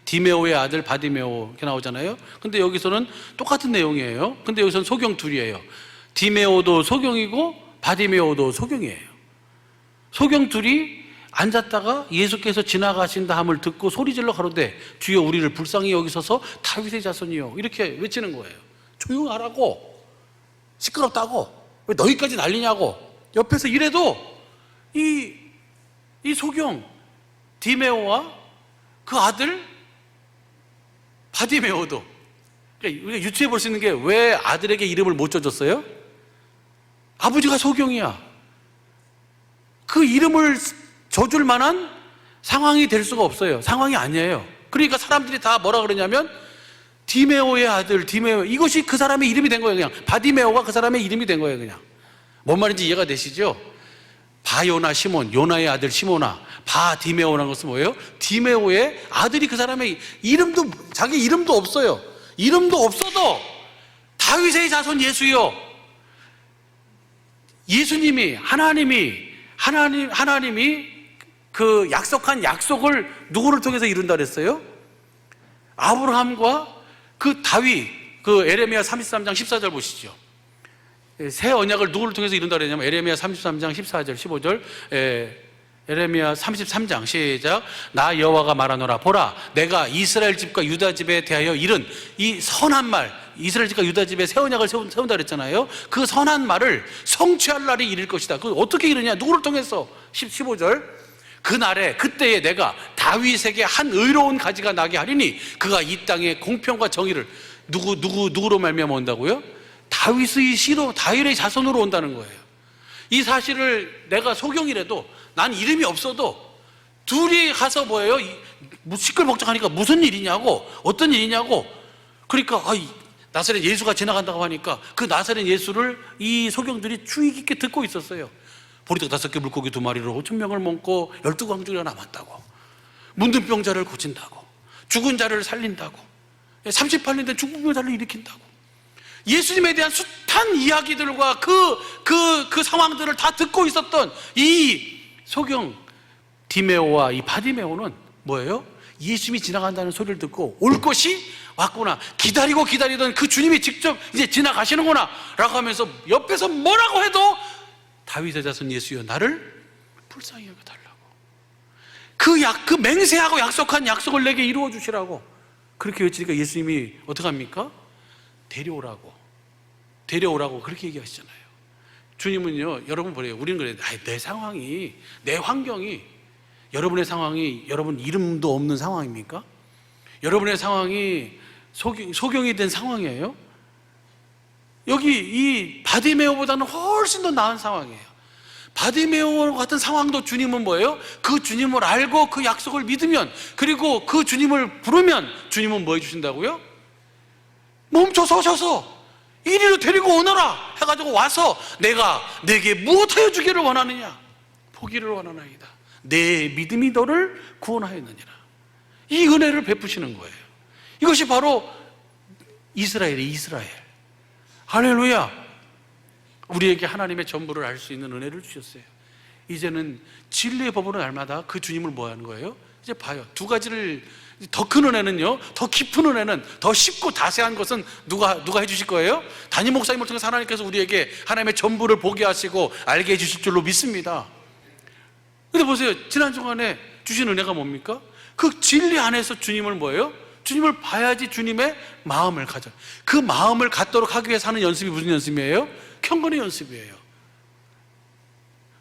디메오의 아들 바디메오 이렇게 나오잖아요. 근데 여기서는 똑같은 내용이에요. 근데 여기서는 소경 둘이에요. 디메오도 소경이고 바디메오도 소경이에요. 소경 둘이 앉았다가 예수께서 지나가신다 함을 듣고 소리질러 가로되 주여 우리를 불쌍히 여기소서 다윗의 자손이요, 이렇게 외치는 거예요. 조용하라고, 시끄럽다고, 왜 너희까지 난리냐고. 옆에서 이래도 이 소경 디메오와 그 아들 바디메오도, 그러니까 우리가 유추해 볼 수 있는 게 왜 아들에게 이름을 못 줘줬어요? 아버지가 소경이야. 그 이름을 줘줄 만한 상황이 될 수가 없어요. 상황이 아니에요. 그러니까 사람들이 다 뭐라 그러냐면 디메오의 아들 디메오, 이것이 그 사람의 이름이 된 거예요. 그냥 바디메오가 그 사람의 이름이 된 거예요. 그냥 뭔 말인지 이해가 되시죠? 바요나 시몬, 요나의 아들 시몬아, 바디메오라는 것은 뭐예요? 디메오의 아들이 그 사람의 이름도, 자기 이름도 없어요. 이름도 없어도 다윗의 자손 예수요, 예수님이 하나님이 그 약속한 약속을 누구를 통해서 이룬다 그랬어요? 아브라함과 그 다윗, 그 에레미야 33장 14절 보시죠. 새 언약을 누구를 통해서 이룬다 그랬냐면 에레미야 33장 14절 15절, 에레미야 33장 시작. 나 여호와가 말하노라, 보라 내가 이스라엘 집과 유다 집에 대하여 이른 이 선한 말, 이스라엘 집과 유다 집에 새 언약을 세운다 그랬잖아요. 그 선한 말을 성취할 날이 이를 것이다. 그 어떻게 이르냐? 누구를 통해서? 15절. 그날에 그때에 내가 다윗에게 한 의로운 가지가 나게 하리니 그가 이 땅에 공평과 정의를, 누구로 말미암아 온다고요? 다윗의 씨로, 다윗의 자손으로 온다는 거예요. 이 사실을 내가 소경이라도, 난 이름이 없어도 둘이 가서 뭐예요? 시끌벅적하니까 무슨 일이냐고, 어떤 일이냐고. 그러니까 나사렛 예수가 지나간다고 하니까 그 나사렛 예수를 이 소경들이 주의 깊게 듣고 있었어요. 보리떡 5개 물고기 2마리로 5,000명을 먹고 12광주리가 남았다고, 문둥 병자를 고친다고, 죽은 자를 살린다고, 38년 된 중풍병자를 일으킨다고, 예수님에 대한 숱한 이야기들과 그 상황들을 다 듣고 있었던 이 소경 디메오와 이 바디메오는 뭐예요? 예수님이 지나간다는 소리를 듣고 올 것이 왔구나, 기다리고 기다리던 그 주님이 직접 이제 지나가시는구나 라고 하면서 옆에서 뭐라고 해도 다윗의 자손 예수여 나를 불쌍히 여겨달라고, 그 맹세하고 약속한 약속을 내게 이루어 주시라고 그렇게 외치니까 예수님이 어떻게 합니까? 데려오라고 그렇게 얘기하시잖아요. 주님은요, 여러분 보래요. 우리는 그래요. 내 상황이, 내 환경이, 여러분의 상황이 여러분 이름도 없는 상황입니까? 여러분의 상황이 소경이 된 상황이에요? 여기 이 바디메오보다는 훨씬 더 나은 상황이에요. 바디메오 같은 상황도 주님은 뭐예요? 그 주님을 알고 그 약속을 믿으면, 그리고 그 주님을 부르면 주님은 뭐 해주신다고요? 멈춰 서셔서 이리로 데리고 오너라 해가지고 와서 내가 내게 무엇하여 주기를 원하느냐? 포기를 원하나이다. 내 믿음이 너를 구원하였느니라. 이 은혜를 베푸시는 거예요. 이것이 바로 이스라엘의 이스라엘. 할렐루야. 우리에게 하나님의 전부를 알 수 있는 은혜를 주셨어요. 이제는 진리의 법으로 날마다 그 주님을 뭐 하는 거예요? 이제 봐요. 두 가지를, 더 큰 은혜는요, 더 깊은 은혜는, 더 쉽고 다세한 것은 누가 해주실 거예요? 담임 목사님을 통해서 하나님께서 우리에게 하나님의 전부를 보게 하시고 알게 해주실 줄로 믿습니다. 근데 보세요. 지난 주간에 주신 은혜가 뭡니까? 그 진리 안에서 주님을 뭐예요? 주님을 봐야지 주님의 마음을 가져. 그 마음을 갖도록 하기 위해서 하는 연습이 무슨 연습이에요? 경건의 연습이에요.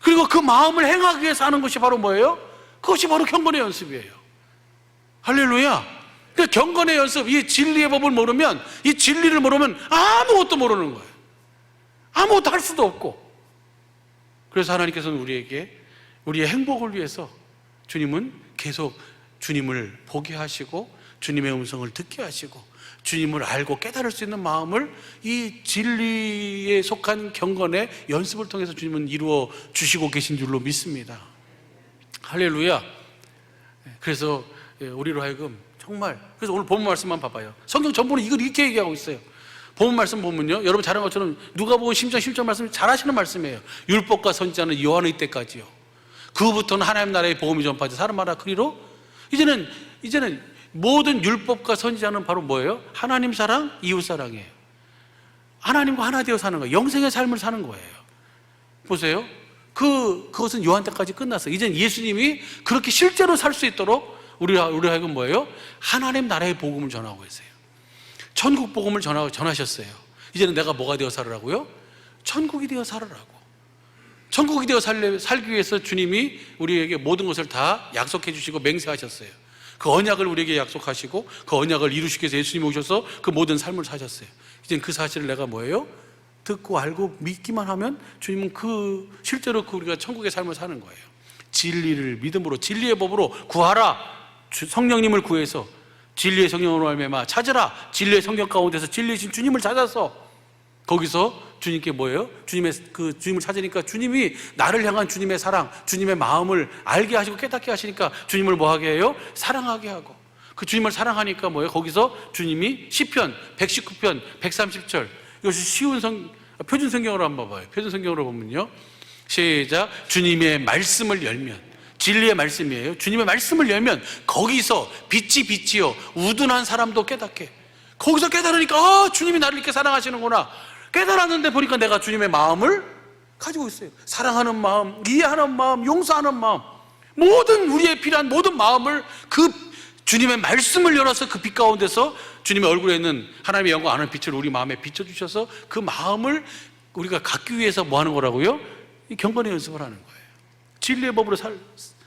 그리고 그 마음을 행하기 위해서 하는 것이 바로 뭐예요? 그것이 바로 경건의 연습이에요. 할렐루야. 그 경건의 연습, 이 진리의 법을 모르면, 이 진리를 모르면 아무것도 모르는 거예요. 아무것도 할 수도 없고. 그래서 하나님께서는 우리에게 우리의 행복을 위해서 주님은 계속 주님을 보게 하시고 주님의 음성을 듣게 하시고 주님을 알고 깨달을 수 있는 마음을 이 진리에 속한 경건의 연습을 통해서 주님은 이루어 주시고 계신 줄로 믿습니다. 할렐루야. 그래서 우리로 하여금 정말, 그래서 오늘 본문 말씀만 봐봐요. 성경 전부는 이걸 이렇게 얘기하고 있어요. 본문 말씀 보면요, 여러분 잘 아는 것처럼 누가복음 10장 10절 말씀 잘 하시는 말씀이에요. 율법과 선지자는 요한의 때까지요. 그 후부터는 하나님 나라의 복음이 전파되어 사람마다 그리로, 이제는 모든 율법과 선지자는 바로 뭐예요? 하나님 사랑, 이웃 사랑이에요. 하나님과 하나 되어 사는 거예요. 영생의 삶을 사는 거예요. 보세요. 그것은 요한 때까지 끝났어요. 이제는 예수님이 그렇게 실제로 살 수 있도록 우리 하여금 뭐예요? 하나님 나라의 복음을 전하고 계세요. 천국 복음을 전하셨어요. 이제는 내가 뭐가 되어 살으라고요? 천국이 되어 살으라고. 천국이 되어 살기 위해서 주님이 우리에게 모든 것을 다 약속해 주시고 맹세하셨어요. 그 언약을 우리에게 약속하시고 그 언약을 이루시기 위해서 예수님이 오셔서 그 모든 삶을 사셨어요. 이제 그 사실을 내가 뭐예요? 듣고 알고 믿기만 하면 주님은 실제로 우리가 천국의 삶을 사는 거예요. 진리를 믿음으로, 진리의 법으로 구하라. 성령님을 구해서 진리의 성령으로 말미암아 찾으라. 진리의 성령 가운데서 진리이신 주님을 찾아서 거기서 주님께 뭐예요? 주님을 찾으니까 주님이 나를 향한 주님의 사랑, 주님의 마음을 알게 하시고 깨닫게 하시니까 주님을 뭐하게 해요? 사랑하게 하고, 그 주님을 사랑하니까 뭐예요? 거기서 주님이 시편 119편 130절, 이것이 쉬운 표준 성경으로 한번 봐요. 표준 성경으로 보면요, 시작. 주님의 말씀을 열면, 진리의 말씀이에요. 주님의 말씀을 열면 거기서 빛이요 우둔한 사람도 깨닫게. 거기서 깨달으니까 주님이 나를 이렇게 사랑하시는구나. 깨달았는데 보니까 내가 주님의 마음을 가지고 있어요. 사랑하는 마음, 이해하는 마음, 용서하는 마음, 모든 우리의 필요한 모든 마음을 그 주님의 말씀을 열어서 그 빛 가운데서 주님의 얼굴에 있는 하나님의 영광 아는 빛을 우리 마음에 비춰주셔서 그 마음을 우리가 갖기 위해서 뭐 하는 거라고요? 이 경건의 연습을 하는 거예요. 진리의 법으로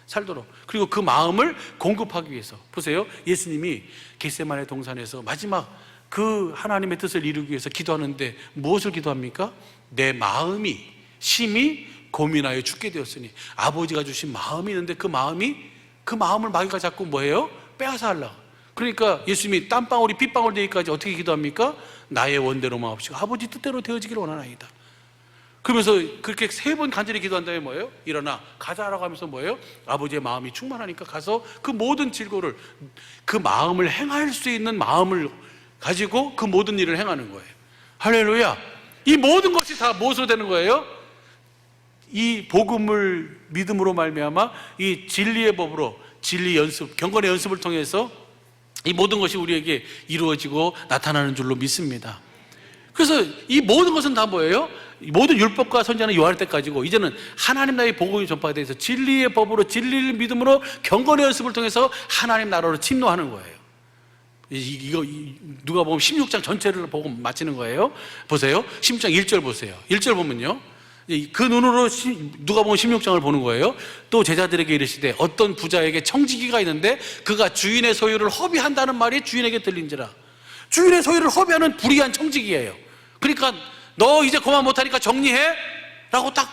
살도록. 그리고 그 마음을 공급하기 위해서. 보세요, 예수님이 겟세마네 동산에서 마지막 그 하나님의 뜻을 이루기 위해서 기도하는데 무엇을 기도합니까? 내 마음이 심히 고민하여 죽게 되었으니. 아버지가 주신 마음이 있는데 그 마음을 마귀가 자꾸 뭐예요? 빼앗아 하려고. 그러니까 예수님이 땀방울이 핏방울 되기까지 어떻게 기도합니까? 나의 원대로 마옵시고 아버지 뜻대로 되어지기를 원하나이다. 그러면서 그렇게 3번 간절히 기도한 다음에 뭐예요? 일어나 가자라고 하면서 뭐예요? 아버지의 마음이 충만하니까 가서 그 모든 질고를, 그 마음을 행할 수 있는 마음을 가지고 그 모든 일을 행하는 거예요. 할렐루야. 이 모든 것이 다 무엇으로 되는 거예요? 이 복음을 믿음으로 말미암아 이 진리의 법으로, 진리 연습, 경건의 연습을 통해서 이 모든 것이 우리에게 이루어지고 나타나는 줄로 믿습니다. 그래서 이 모든 것은 다 뭐예요? 모든 율법과 선지자는 요할 때까지고, 이제는 하나님 나라의 복음이 전파가 돼서 진리의 법으로, 진리를 믿음으로 경건의 연습을 통해서 하나님 나라로 침노하는 거예요. 이거 누가 보면 16장 전체를 보고 마치는 거예요. 보세요, 16장 1절 보세요. 1절 보면요, 그 눈으로 누가 보면 16장을 보는 거예요. 또 제자들에게 이르시되 어떤 부자에게 청지기가 있는데 그가 주인의 소유를 허비한다는 말이 주인에게 들린지라. 주인의 소유를 허비하는 불의한 청지기예요. 그러니까 너 이제 그만 못하니까 정리해 라고 딱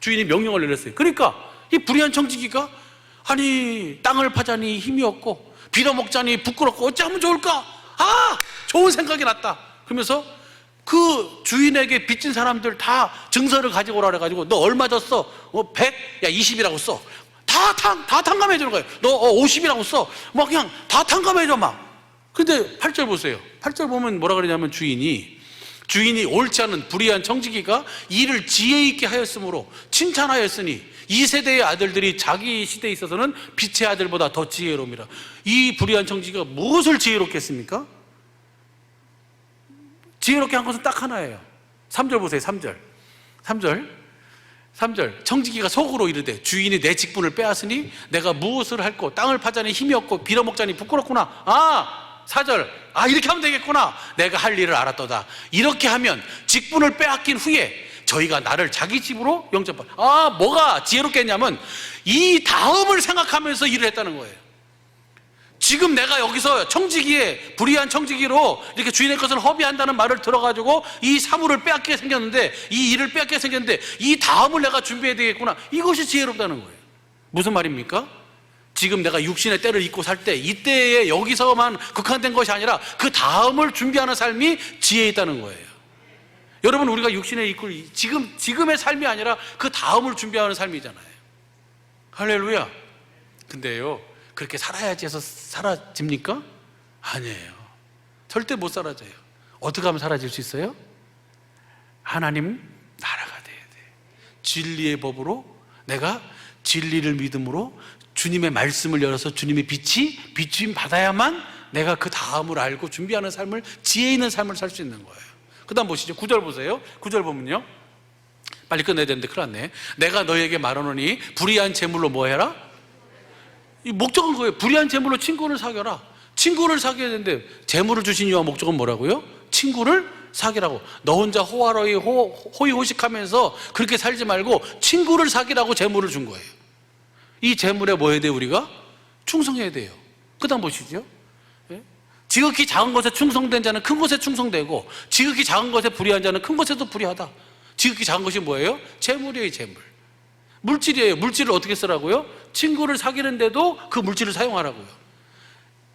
주인이 명령을 내렸어요. 그러니까 이 불의한 청지기가, 아니 땅을 파자니 힘이 없고 빌어먹자니 부끄럽고 어찌하면 좋을까? 좋은 생각이 났다. 그러면서 그 주인에게 빚진 사람들 다 증서를 가지고 오라 그래가지고 너 얼마 줬어? 100? 야 20이라고 써. 다 탕감해 주는 거예요. 너 50이라고 써. 막 그냥 다 탕감해 줘 막. 근데 8절 보세요. 8절 보면 뭐라 그러냐면 주인이 옳지 않은 불의한 청지기가 일을 지혜 있게 하였으므로 칭찬하였으니 이 세대의 아들들이 자기 시대에 있어서는 빛의 아들보다 더 지혜로움이라. 이 불의한 청지기가 무엇을 지혜롭게 했습니까? 지혜롭게 한 것은 딱 하나예요. 3절 보세요. 3절 청지기가 속으로 이르되 주인이 내 직분을 빼앗으니 내가 무엇을 할꼬? 땅을 파자니 힘이 없고 빌어먹자니 부끄럽구나. 4절 이렇게 하면 되겠구나. 내가 할 일을 알았도다. 이렇게 하면 직분을 빼앗긴 후에 저희가 나를 자기 집으로 영접받아. 뭐가 지혜롭겠냐면 이 다음을 생각하면서 일을 했다는 거예요. 지금 내가 여기서 청지기에, 불의한 청지기로 이렇게 주인의 것을 허비한다는 말을 들어가지고 이 사물을 빼앗게 생겼는데, 이 일을 빼앗게 생겼는데 이 다음을 내가 준비해야 되겠구나. 이것이 지혜롭다는 거예요. 무슨 말입니까? 지금 내가 육신의 때를 입고 살 때 이때에 여기서만 국한된 것이 아니라 그 다음을 준비하는 삶이 지혜 있다는 거예요. 여러분, 우리가 육신의 입고 지금의 삶이 아니라 그 다음을 준비하는 삶이잖아요. 할렐루야. 근데요, 그렇게 살아야지 해서 사라집니까? 아니에요. 절대 못 사라져요. 어떻게 하면 사라질 수 있어요? 하나님 나라가 돼야 돼. 진리의 법으로, 내가 진리를 믿음으로 주님의 말씀을 열어서 주님의 비추임 받아야만 내가 그 다음을 알고 준비하는 삶을, 지혜 있는 삶을 살 수 있는 거예요. 그 다음 보시죠. 9절 보세요. 9절 보면요, 빨리 끝내야 되는데 큰일 났네. 내가 너에게 말하노니 불의한 재물로 뭐 해라? 이 목적은 그거예요. 불의한 재물로 친구를 사겨라. 친구를 사귀어야 되는데 재물을 주신 이유와 목적은 뭐라고요? 친구를 사귀라고. 너 혼자 호의호식하면서 그렇게 살지 말고 친구를 사귀라고 재물을 준 거예요. 이 재물에 뭐 해야 돼요? 우리가 충성해야 돼요. 그 다음 보시죠. 예? 지극히 작은 것에 충성된 자는 큰 것에 충성되고, 지극히 작은 것에 불의한 자는 큰 것에도 불의하다. 지극히 작은 것이 뭐예요? 재물이에요. 재물. 물질이에요. 물질을 어떻게 쓰라고요? 친구를 사귀는데도 그 물질을 사용하라고요.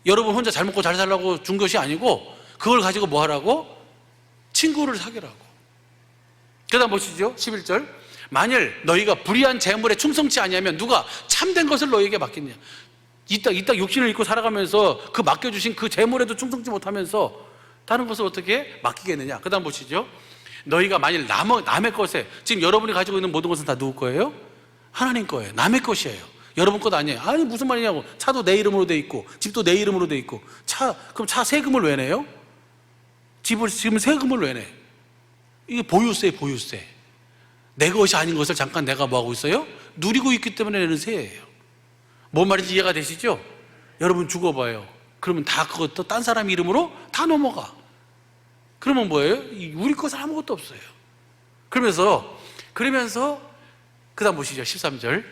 여러분 혼자 잘 먹고 잘 살라고 준 것이 아니고, 그걸 가지고 뭐 하라고? 친구를 사귀라고. 그 다음 보시죠. 11절. 만일 너희가 불의한 재물에 충성치 아니하면 누가 참된 것을 너희에게 맡겠냐. 이따 육신을 입고 살아가면서 그 맡겨주신 그 재물에도 충성치 못하면서 다른 것을 어떻게 맡기겠느냐. 그 다음 보시죠. 너희가 만일 남의 것에, 지금 여러분이 가지고 있는 모든 것은 다 누구 거예요? 하나님 거예요. 남의 것이에요. 여러분 것 아니에요. 아니 무슨 말이냐고. 차도 내 이름으로 돼 있고, 집도 내 이름으로 돼 있고. 그럼 차 세금을 왜 내요? 지금 세금을 왜 내? 이게 보유세예요. 보유세. 내 것이 아닌 것을 잠깐 내가 뭐하고 있어요? 누리고 있기 때문에 내는 세예요. 뭔 말인지 이해가 되시죠? 여러분 죽어봐요. 그러면 다 그것도 딴 사람 이름으로 다 넘어가. 그러면 뭐예요? 우리 것은 아무것도 없어요. 그러면서 그 다음 보시죠. 13절.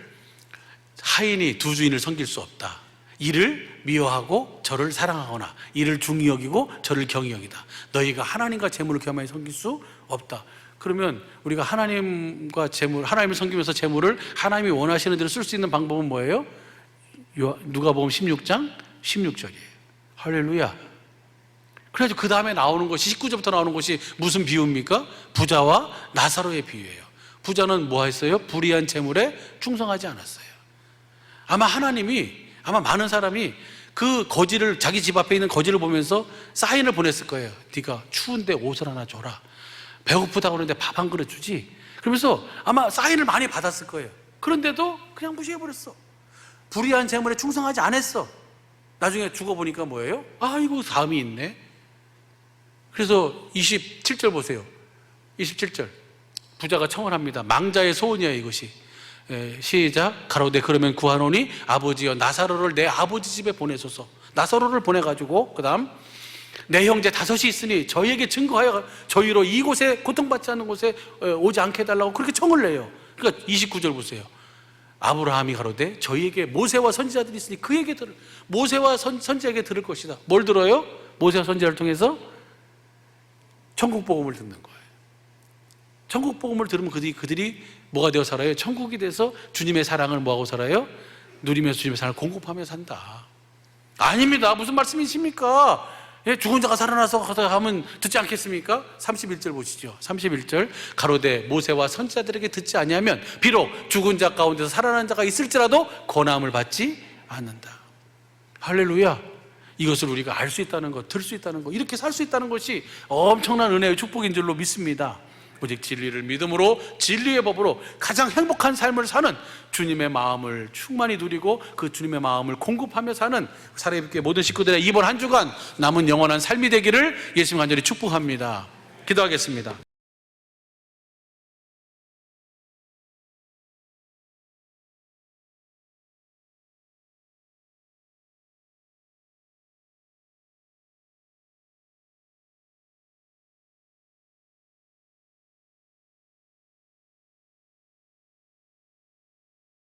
하인이 두 주인을 섬길 수 없다. 이를 미워하고 저를 사랑하거나 이를 중히 여기고 저를 경히 여기다. 너희가 하나님과 재물을 겸하여 섬길 수 없다. 그러면 우리가 하나님과 재물, 하나님을 섬기면서 재물을 하나님이 원하시는 대로 쓸 수 있는 방법은 뭐예요? 누가복음 16장 16절이에요. 할렐루야. 그래서 그 다음에 나오는 것이 19절부터 나오는 것이 무슨 비유입니까? 부자와 나사로의 비유예요. 부자는 뭐 했어요? 불의한 재물에 충성하지 않았어요. 아마 많은 사람이 그 거지를, 자기 집 앞에 있는 거지를 보면서 사인을 보냈을 거예요. 네가 추운데 옷을 하나 줘라. 배고프다고 그러는데 밥 한 그릇 주지. 그러면서 아마 사인을 많이 받았을 거예요. 그런데도 그냥 무시해버렸어. 불의한 재물에 충성하지 않았어. 나중에 죽어보니까 뭐예요? 아이고 다음이 있네. 그래서 27절 보세요. 27절. 부자가 청원합니다. 망자의 소원이야 이것이. 시작. 가로되 그러면 구하노니 아버지여 나사로를 내 아버지 집에 보내소서. 나사로를 보내가지고 그 다음 내 형제 5이 있으니 저희에게 증거하여 저희로 이곳에 고통받지 않는 곳에 오지 않게 해달라고 그렇게 청을 내요. 그러니까 29절 보세요. 아브라함이 가로되 저희에게 모세와 선지자들이 있으니 그에게 모세와 선지자에게 들을 것이다. 뭘 들어요? 모세와 선지자를 통해서 천국 복음을 듣는 거예요. 천국 복음을 들으면 그들이 뭐가 되어 살아요? 천국이 돼서 주님의 사랑을 뭐하고 살아요? 누리면서 주님의 사랑을 공급하며 산다. 아닙니다. 무슨 말씀이십니까? 죽은 자가 살아나서 하면 듣지 않겠습니까? 31절 보시죠. 31절. 가로되 모세와 선지자들에게 듣지 아니하면 비록 죽은 자 가운데서 살아난 자가 있을지라도 권함을 받지 않는다. 할렐루야. 이것을 우리가 알 수 있다는 것, 들 수 있다는 것, 이렇게 살 수 있다는 것이 엄청난 은혜의 축복인 줄로 믿습니다. 오직 진리를 믿음으로 진리의 법으로 가장 행복한 삶을 사는 주님의 마음을 충만히 누리고 그 주님의 마음을 공급하며 사는 사랑의 모든 식구들의 이번 한 주간 남은 영원한 삶이 되기를 예수님 간절히 축복합니다. 기도하겠습니다.